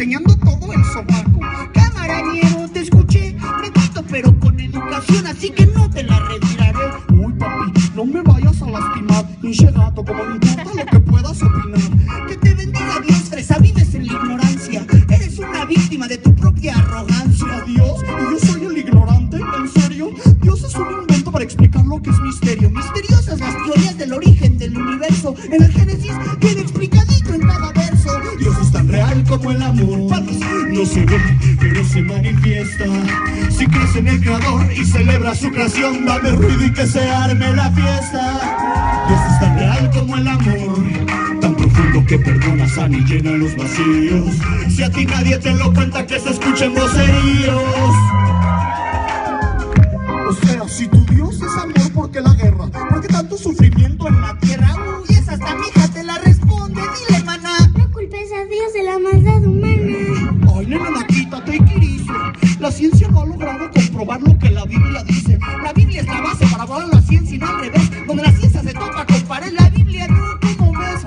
enseñando todo el sobaco. Camarañero, te escuché, repito, pero con educación, así que no te la retiraré. Uy, papi, no me vayas a lastimar, hinche gato, como no importa lo que puedas opinar. Que te bendiga Dios, fresa, vives en la ignorancia. Eres una víctima de tu propia arrogancia. Dios, ¿y yo soy el ignorante? ¿En serio? Dios es un invento para explicar lo que es misterio. Misteriosas las teorías del origen del universo. En el Génesis viene explicadito en cada verso. Dios es tan real como el amor. Padres, no se ve, pero se manifiesta. Si crees en el Creador y celebra su creación, dame ruido y que se arme la fiesta. Dios es tan real como el amor, tan profundo que perdona, sana y llena los vacíos. Si a ti nadie te lo cuenta, que se escuchen voceríos. O sea, si tu Dios es amor, ¿por qué la guerra? ¿Por qué tanto sufrimiento en la tierra? Uy, esa hasta mi hija te la responde, dile, maná. No culpes a Dios de la maldad humana. Ay, nena, quítate, Kiriso. La ciencia no ha logrado comprobar lo que la Biblia dice. La Biblia es la base para hablar la ciencia y no al revés. Donde la ciencia se topa con pared, la Biblia no, ¿cómo ves?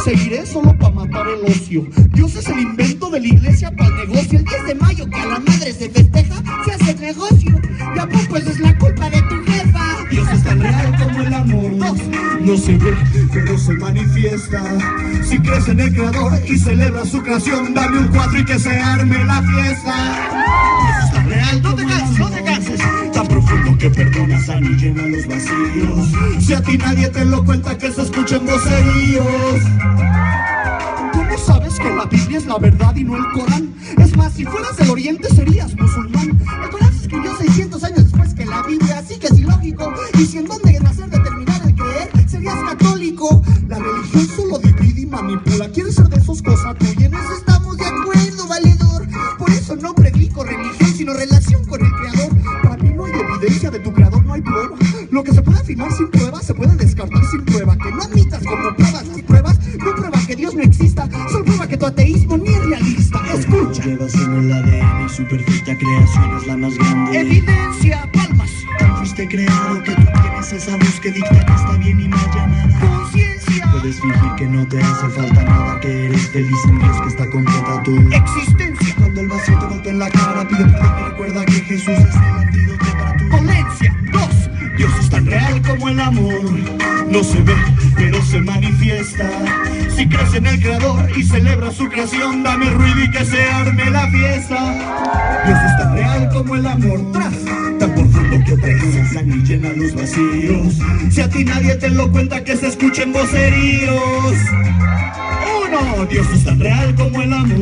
Seguiré solo para matar el ocio. Dios es el invento de la iglesia para el negocio. El 10 de mayo que a la madre se festeja, se hace negocio. ¿Y a poco eso es la culpa de tu jefa? Dios es tan real como el amor. No se ve, pero se manifiesta. Si crees en el Creador y celebras su creación, dame un 4 y que se arme la fiesta. Dios es tan real, no te canses, no te canses. Tan profundo que perdona, sana y llena los vacíos. Si a ti nadie te lo cuenta, que se escuchen voceríos. ¿Cómo sabes que la Biblia es la verdad y no el Corán? Es más, si fueras del Oriente serías musulmán. El Corán se escribió 600 años después que la Biblia, así que es ilógico. Y si en dónde nacer de terminar el creer, serías católico. La religión solo divide y manipula. ¿Quieres ser de esos cosas tuyas? En eso estamos de acuerdo, valedor. Por eso no predico religión, sino relación con el Creador. Para mí no hay evidencia de tu Creador, no hay prueba. Lo que se puede afirmar sin prueba, se puede descartar sin prueba. Que no admitas como pruebas las pruebas, no prueba que Dios no exista, solo prueba que tu ateísmo ni es realista. Escucha. Llevas en el ADN y su perfecta creación es la más grande. Evidencia, palmas. Tan fuiste creado que tú tienes esa voz que dicta que está bien y mal llamada Conciencia. Puedes fingir que no te hace falta nada, que eres feliz en Dios, que está completa tu Existencia. Cuando el vacío te golpea en la cara, pide perdón y recuerda que Jesús es el antídoto para tu Dolencia. 2. Dios es tan real como el amor. No se ve, pero se manifiesta. Si crees en el Creador y celebras su creación, dame ruido y que se arme la fiesta. Dios es tan real como el amor. Tras. Tan profundo que perdona, sana y llena los vacíos. Si a ti nadie te lo cuenta, que se escuchen voceríos. 1. Dios es tan real como el amor.